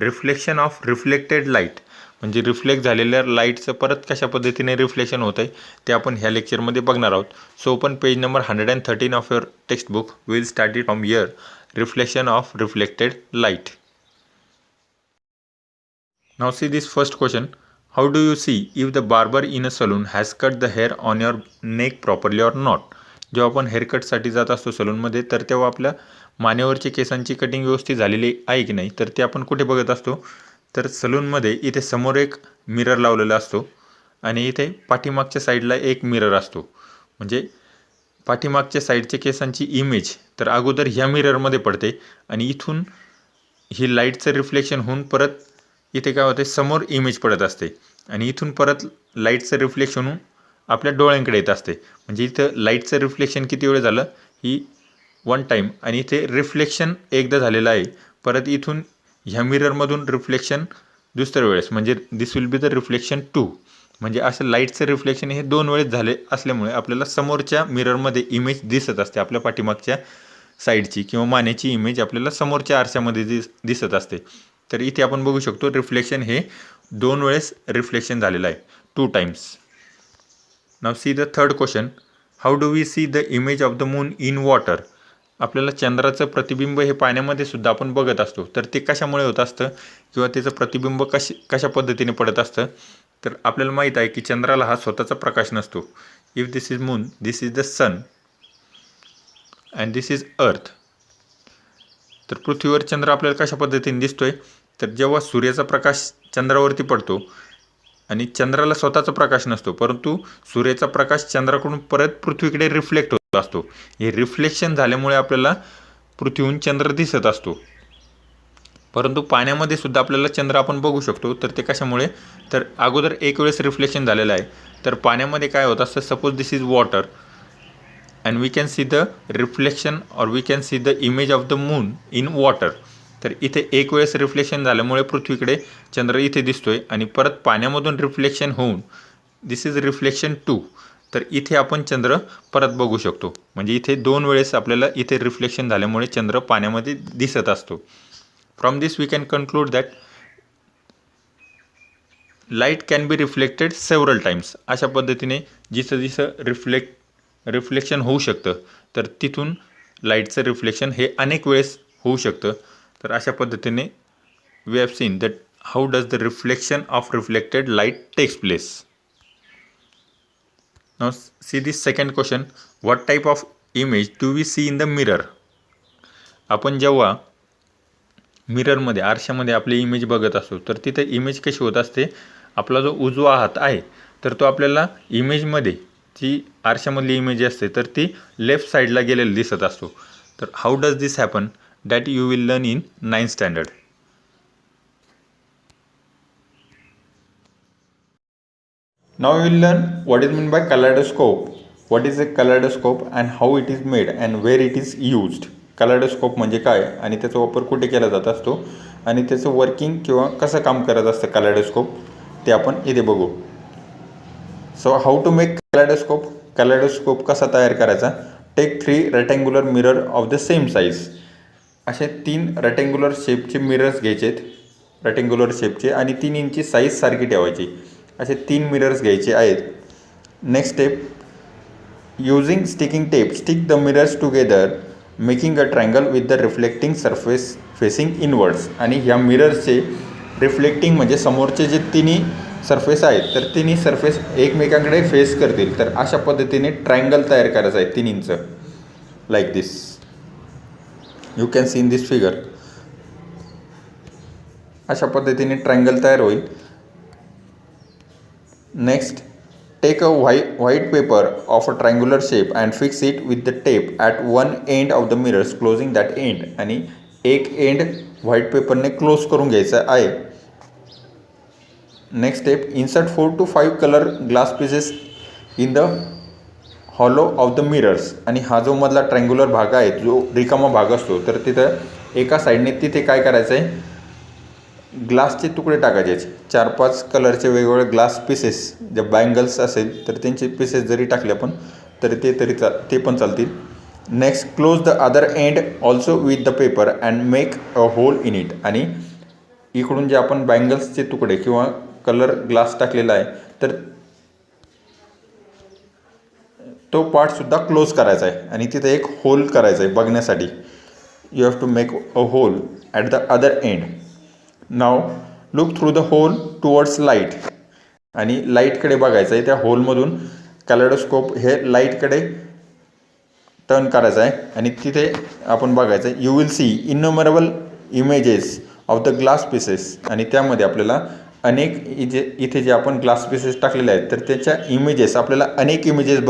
Reflection of reflected light, म्हणजे reflect झालेल्या लाईटचं परत कशा पद्धतीने रिफ्लेक्शन होतं आहे ते आपण ह्या लेक्चरमध्ये बघणार आहोत. So open page number 113 of your text book. Will start it from here. Reflection of reflected light. Now see this first question. How do you see if the barber in a salon has cut the hair on your neck properly or not? जेव्हा आपण हेअरकटसाठी जात असतो सलूनमध्ये तर तेव्हा आपल्या मानेवरची केसांची cutting व्यवस्थित झालेली आहे की नाही, तर ते आपण कुठे बघत असतो, तर सलूनमध्ये इथे समोर एक मिरर लावलेला असतो आणि इथे पाठीमागच्या साईडला एक मिरर असतो. म्हणजे पाठीमागच्या साईडच्या केसांची इमेज तर अगोदर ह्या मिररमध्ये पडते आणि इथून ही लाईटचं रिफ्लेक्शन होऊन परत इथे काय होते, समोर इमेज पडत असते आणि इथून परत लाईटचं रिफ्लेक्शन होऊन आपल्या डोळ्यांकडे येत असते. म्हणजे इथं लाईटचं रिफ्लेक्शन किती वेळ झालं, ही वन टाईम, आणि इथे रिफ्लेक्शन एकदा झालेलं आहे. परत इथून ह्या मिररमधून रिफ्लेक्शन दुसऱ्या वेळेस, म्हणजे दिस विल बी द रिफ्लेक्शन 2. म्हणजे असं लाईटचं रिफ्लेक्शन हे 2 वेळेस झाले असल्यामुळे आपल्याला समोरच्या मिररमध्ये इमेज दिसत असते. आपल्या पाठीमागच्या साईडची किंवा मानेची इमेज आपल्याला समोरच्या आरशामध्ये दिसत असते. तर इथे आपण बघू शकतो रिफ्लेक्शन हे 2 वेळेस रिफ्लेक्शन झालेलं आहे, 2 times. Now see the third question. How do we see the image of the moon in water? आपल्याला चंद्राचं प्रतिबिंब हे पाण्यामध्ये सुद्धा आपण बघत असतो. तर ते कशामुळे होत असतं किंवा त्याचं प्रतिबिंब कशा पद्धतीने पडत असतं, तर आपल्याला माहीत आहे की चंद्राला हा स्वतःचा प्रकाश नसतो. If this is moon, this is the sun and this is earth. तर पृथ्वीवर चंद्र आपल्याला कशा पद्धतीने दिसतोय, तर जेव्हा सूर्याचा प्रकाश चंद्रावरती पडतो आणि चंद्राला स्वतःचा प्रकाश नसतो, परंतु सूर्याचा प्रकाश चंद्राकडून परत पृथ्वीकडे रिफ्लेक्ट होत असतो. हे रिफ्लेक्शन झाल्यामुळे आपल्याला पृथ्वीहून चंद्र दिसत असतो. परंतु पाण्यामध्ये सुद्धा आपल्याला चंद्र आपण बघू शकतो. तर ते कशामुळे, तर अगोदर एक वेळेस रिफ्लेक्शन झालेलं आहे. तर पाण्यामध्ये काय होत असतं, suppose this is water and we can see the reflection or we can see the image of the moon in water. तर इथे एक वेळेस रिफ्लेक्शन झाल्यामुळे पृथ्वीकडे चंद्र इथे दिसतोय आणि परत पाण्यामधून रिफ्लेक्शन होऊन दिस इज रिफ्लेक्शन 2. तर इथे आपण चंद्र परत बघू शकतो. म्हणजे इथे 2 वेळेस आपल्याला इथे रिफ्लेक्शन झाल्यामुळे चंद्र पाण्यामध्ये दिसत असतो. From this we can conclude that light can be reflected several times. अशा पद्धतीने जिथं रिफ्लेक्शन होऊ शकतं तर तिथून लाईटचं रिफ्लेक्शन हे अनेक वेळेस होऊ शकतं. तर अशा पद्धतीने we have seen that how does the reflection of reflected light takes place. Now see this second question. What type of image do we see in the mirror? आपण जेव्हा मिररमध्ये आरशामध्ये आपली इमेज बघत असतो तर तिथे इमेज कशी होत असते, आपला जो उजवा हात आहे तर तो आपल्याला इमेजमध्ये जी आरशामधली इमेज असते तर ती लेफ्ट साईडला गेलेली दिसत असतो. तर how does this happen, that you will learn in 9th standard. Now will learn what is mean by kaleidoscope. What is a kaleidoscope and how it is made and where it is used. Kaleidoscope म्हणजे काय आणि त्याचा वापर कुठे केला जात असतो आणि त्याचं वर्किंग किंवा कसं काम करत असतं कलायडोस्कोप, ते आपण इथे बघू. So how to make kaleidoscope. Kaleidoscope कसा तयार करायचा. Take 3 rectangular mirror of the same size. असे 3 रेक्टँग्युलर शेपचे मिरर्स घ्यायचेत, रेक्टँग्युलर शेपचे, आणि 3 इंची साईज सारखी ठेवायची. असे 3 मिरर्स घ्यायचे आहेत. Next step, using sticking tape stick the mirrors together making a triangle with the reflecting surface facing inwards. आणि ह्या मिरर्सचे रिफ्लेक्टिंग म्हणजे समोरचे जे तिन्ही सरफेस आहेत तर तिन्ही सरफेस एकमेकांकडे फेस करतील. तर अशा पद्धतीने ट्रायंगल तयार करायचं आहे 3 inch, like this. You can see in this figure. अशा पद्धतीने ट्रायंगल तयार होईल. Next, take a white paper of a triangular shape and fix it with the tape at one end of the mirrors closing that end. आणि एक end white पेपरने close करून घ्यायचं आहे. Next step, insert 4 to 5 colour glass pieces in the hollow of the mirrors. आणि हा जो मधला ट्रायंग्युलर भाग आहे, जो रिकामा भाग असतो, तर तिथं एका साईडने तिथे काय करायचं आहे, ग्लासचे तुकडे टाकायचे. 4-5 कलरचे वेगवेगळे ग्लास पीसेस, जे बँगल्स असेल तर त्यांचे पीसेस जरी टाकले आपण तरी ते पण चालतील. Next, close the other end also with the paper and make a hole in it. आणि इकडून जे आपण बँगल्सचे तुकडे किंवा कलर ग्लास टाकलेला आहे तर तो पार्टसुद्धा क्लोज करायचा आहे आणि तिथे एक होल करायचा आहे बघण्यासाठी. You have to make a hole at the other end. Now look through the hole towards light. आणि लाईटकडे बघायचं आहे. त्या होलमधून कॅलेडोस्कोप हे लाईटकडे टर्न करायचं आहे आणि तिथे आपण बघायचं आहे. You will see innumerable images of the glass pieces. आणि त्यामध्ये आपल्याला अनेक इथे जे आपण ग्लास पीसेस टाकलेले आहेत तर त्याच्या इमेजेस आपल्याला अनेक इमेजेस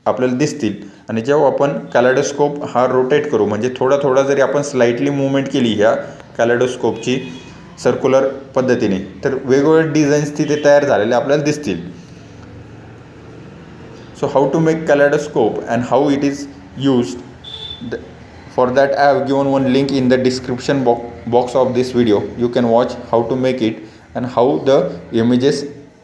आपल्याला दिसतील. आणि जेव्हा आपण कॅलेडोस्कोप हा रोटेट करू म्हणजे थोडा जरी आपण स्लाइटली मूवमेंट केली ह्या कॅलेडोस्कोपची सर्क्युलर पद्धतीने तर वेगवेगळे डिझाईन्स तिथे तयार झालेले आपल्याला दिसतील. So how to make kaleidoscope and how it is used, for that I have given one link in the description box of this video. You can watch how to make it and how the images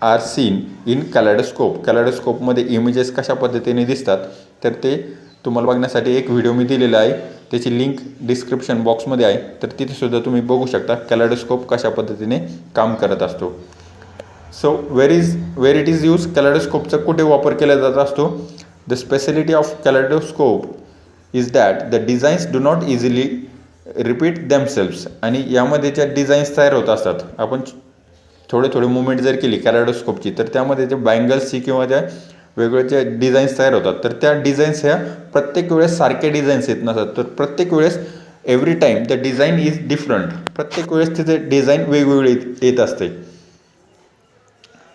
are seen in kaleidoscope. Kaleidoscope मध्ये images कशा पद्धतीने दिसतात तर ते तुम्हाला बघण्यासाठी एक video मी दिलेला आहे. त्याची लिंक डिस्क्रिप्शन बॉक्समध्ये आहे तर तिथे सुद्धा तुम्ही बघू शकता कॅलेडोस्कोप कशा पद्धतीने काम करत असतो. So where it is use. कॅलेडोस्कोपचा कुठे वापर केला जात असतो. The speciality of kaleidoscope is that the designs do not easily repeat themselves. आणि यामध्ये ज्या डिझाईन्स तयार होत असतात आपण थोडे मुवमेंट जर केली कॅलेडोस्कोपची तर त्यामध्ये जे बँगल्सची किंवा त्या वेगवेगळ्या ज्या डिझाईन्स तयार होतात तर त्या डिझाईन्स ह्या प्रत्येक वेळेस सारखे डिझाईन्स येत नसतात. तर प्रत्येक वेळेस every time the design is different. प्रत्येक वेळेस तिथे डिझाईन वेगवेगळी येत असते.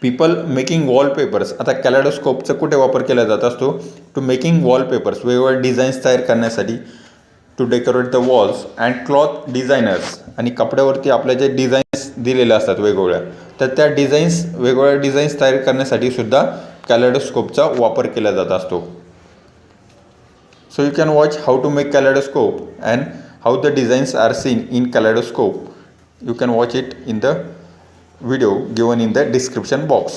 People making wallpapers. आता कॅलेडोस्कोपचा कुठे वापर केला जात असतो. टू मेकिंग वॉलपेपर्स वेगवेगळ्या डिझाईन्स तयार करण्यासाठी. To decorate the walls and cloth designers. आणि कपड्यावरती आपल्या जे डिझाईन्स दिलेल्या असतात वेगवेगळ्या तर त्या वेगवेगळ्या डिझाईन्स तयार करण्यासाठी सुद्धा कॅलेडोस्कोपचा वापर केला जात असतो. So you can watch how to make kaleidoscope and how the designs are seen in kaleidoscope. You can watch it in the video given in the description box.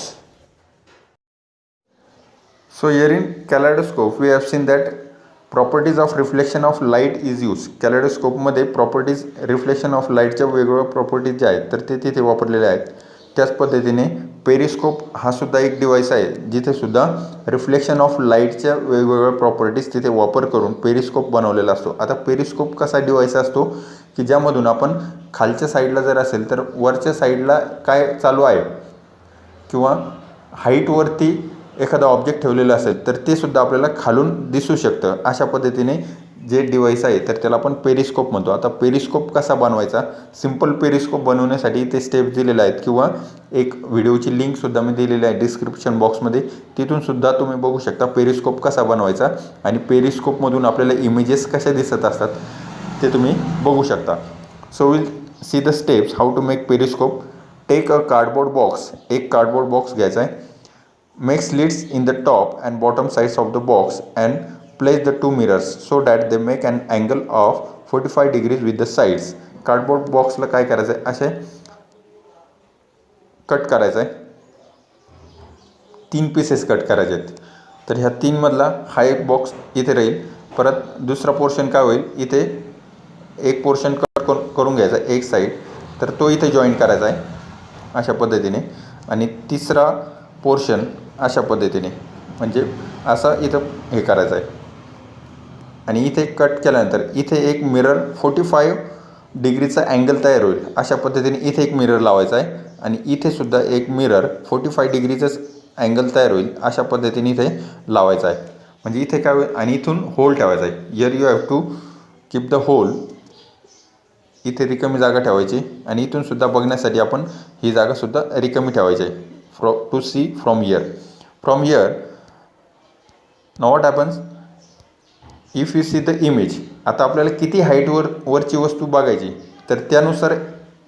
So here in kaleidoscope we have seen that properties of reflection of light is used. Kaleidoscope मध्ये properties reflection of लाईटच्या वेगवेगळ्या properties ज्या आहेत तर ते तिथे वापरलेले आहेत. त्याच पद्धतीने पेरिस्कोप हा सुद्धा एक डिव्हाइस आहे जिथे सुद्धा रिफ्लेक्शन ऑफ लाईटच्या वेगवेगळ्या प्रॉपर्टीज तिथे वापर करून पेरिस्कोप बनवलेला असतो. आता पेरिस्कोप कसा डिव्हाइस असतो की ज्यामधून आपण खालच्या साईडला जर असेल तर वरच्या साईडला काय चालू आहे किंवा हाईटवरती एखादा ऑब्जेक्ट ठेवलेला असेल तर ते सुद्धा आपल्याला खालून दिसू शकतं. अशा पद्धतीने जे डिव्हाइस आहे तर त्याला आपण पेरिस्कोप म्हणतो. आता पेरिस्कोप कसा बनवायचा. सिंपल पेरिस्कोप बनवण्यासाठी ते स्टेप्स दिलेले आहेत किंवा एक व्हिडिओची लिंकसुद्धा मी दिलेली आहे डिस्क्रिप्शन बॉक्समध्ये. तिथून सुद्धा तुम्ही बघू शकता पेरिस्कोप कसा बनवायचा आणि पेरिस्कोपमधून आपल्याला इमेजेस कशा दिसत असतात ते तुम्ही बघू शकता. So will see the steps how to make periscope. Take a cardboard box. एक कार्डबोर्ड बॉक्स घ्यायचा आहे. Make slits in the top and bottom sides of the box and place the two mirrors so that they make an angle of 45 degrees with the sides. Cardboard बॉक्सला काय करायचं आहे असे cut करायचं आहे. 3 pieces cut करायचे आहेत. तर ह्या 3 मधला हा एक बॉक्स इथे राहील. परत दुसरा पोर्शन काय होईल इथे एक पोर्शन कट करून घ्यायचा एक साईड तर तो इथे जॉईन करायचा आहे अशा पद्धतीने. आणि तिसरा पोर्शन अशा पद्धतीने म्हणजे असं इथं हे करायचं आहे. आणि इथे कट केल्यानंतर इथे एक मिरर 45 डिग्रीचा अँगल तयार होईल अशा पद्धतीने इथे एक मिरर लावायचा आहे. आणि इथे सुद्धा एक मिरर 45 डिग्रीचाच अँगल तयार होईल अशा पद्धतीने इथे लावायचा आहे. म्हणजे इथे काय होईल आणि इथून होल ठेवायचा आहे. Here you have to keep the hole. इथे रिकामी जागा ठेवायची आणि इथून सुद्धा बघण्यासाठी आपण ही जागासुद्धा रिकामी ठेवायची आहे. To see from here now what happens if you see the image. आता आपल्याला किती वरची वस्तू बघायची तर त्यानुसार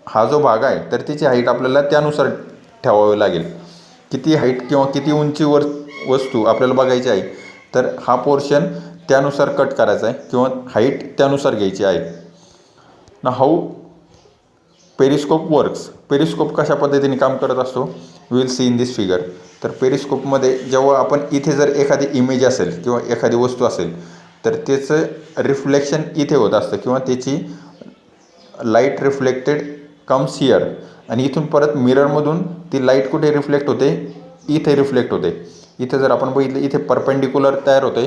हा जो भाग आहे तर त्याची हाईट आपल्याला त्यानुसार ठेवावी लागेल. किती हाईट किंवा किती उंचीवर वस्तू आपल्याला बघायची आहे तर हा पोर्शन त्यानुसार कट करायचा आहे किंवा हाईट त्यानुसार घ्यायची आहे. ना हाऊ पेरिस्कोप वर्क्स. पेरिस्कोप कशा पद्धतीने काम करत असतो will see in this figure. तर पेरिस्कोपमध्ये जेव्हा आपण इथे जर एखादी इमेज असेल किंवा एखादी वस्तू असेल तर त्याचं रिफ्लेक्शन इथे होत असतं किंवा त्याची लाईट रिफ्लेक्टेड कम्स हिअर, आणि इथून परत मिररमधून ती लाईट कुठे रिफ्लेक्ट होते, इथे रिफ्लेक्ट होते. इथे जर आपण बघितलं इथे परपेंडिक्युलर तयार होते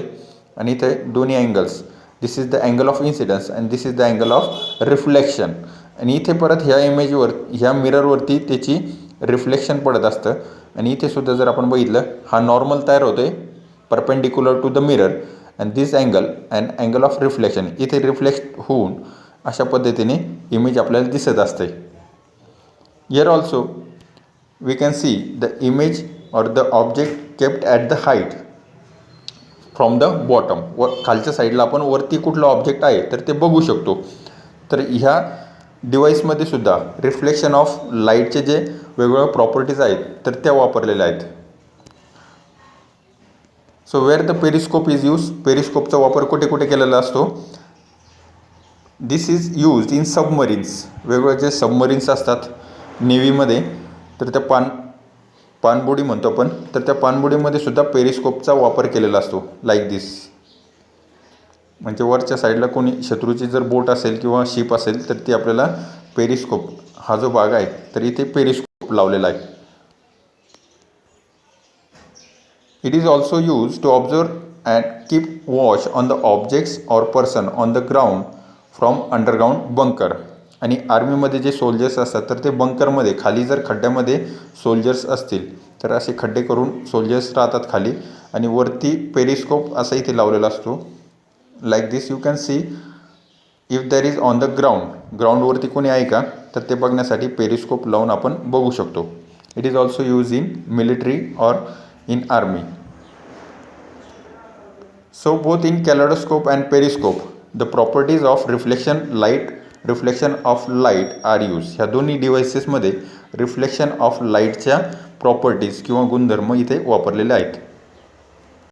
आणि इथे दोन्ही angles, this is the angle of incidence and this is the angle of reflection. आणि इथे परत ह्या इमेजवर ह्या मिररवरती त्याची रिफ्लेक्शन पडत असतं. आणि इथे सुद्धा जर आपण बघितलं हा नॉर्मल तयार होतोय perpendicular to the mirror and this angle and angle of reflection, इथे रिफ्लेक्ट होऊन अशा पद्धतीने इमेज आपल्याला दिसत असते. Here also we can see the image और the object kept at the height from the bottom. व खालच्या साईडला आपण वरती कुठलं ऑब्जेक्ट आहे तर ते बघू शकतो. तर ह्या डिव्हाइसमध्ये सुद्धा रिफ्लेक्शन ऑफ लाईटचे जे वेगवेगळ्या प्रॉपर्टीज आहेत तर त्या वापरलेल्या आहेत. So where the periscope is use, पेरिस्कोपचा वापर कुठे कुठे केलेला असतो. This is use in submarines, वेगवेगळे जे सबमरीन्स असतात नेव्हीमध्ये तर त्या पाणबुडी म्हणतो आपण, तर त्या पाणबुडीमध्ये सुद्धा पेरिस्कोपचा वापर केलेला असतो लाईक दिस. म्हणजे वरच्या साईडला कोणी शत्रूची जर बोट असेल किंवा शिप असेल तर ती आपल्याला पेरिस्कोप हा जो भाग आहे तर इथे पेरिस्कोप लावलेला आहे. It is also use to observe and keep watch on the objects or person on the ground from underground bunker. आणि आर्मीमध्ये जे सोल्जर्स असतात तर ते बंकरमध्ये खाली जर खड्ड्यामध्ये सोल्जर्स असतील तर असे खड्डे करून सोल्जर्स राहतात खाली आणि वरती पेरिस्कोप असा इथे लावलेला असतो. Like this you can see if there is on the ग्राउंडवरती कोणी आहे का तर ते बघण्यासाठी पेरिस्कोप लावून आपण बघू शकतो. It is also use in military or in army. So both in kaleidoscope and periscope the properties of reflection of light are use. ह्या दोन्ही डिव्हाइसेसमध्ये रिफ्लेक्शन ऑफ लाईटच्या प्रॉपर्टीज किंवा गुणधर्म इथे वापरलेले आहेत.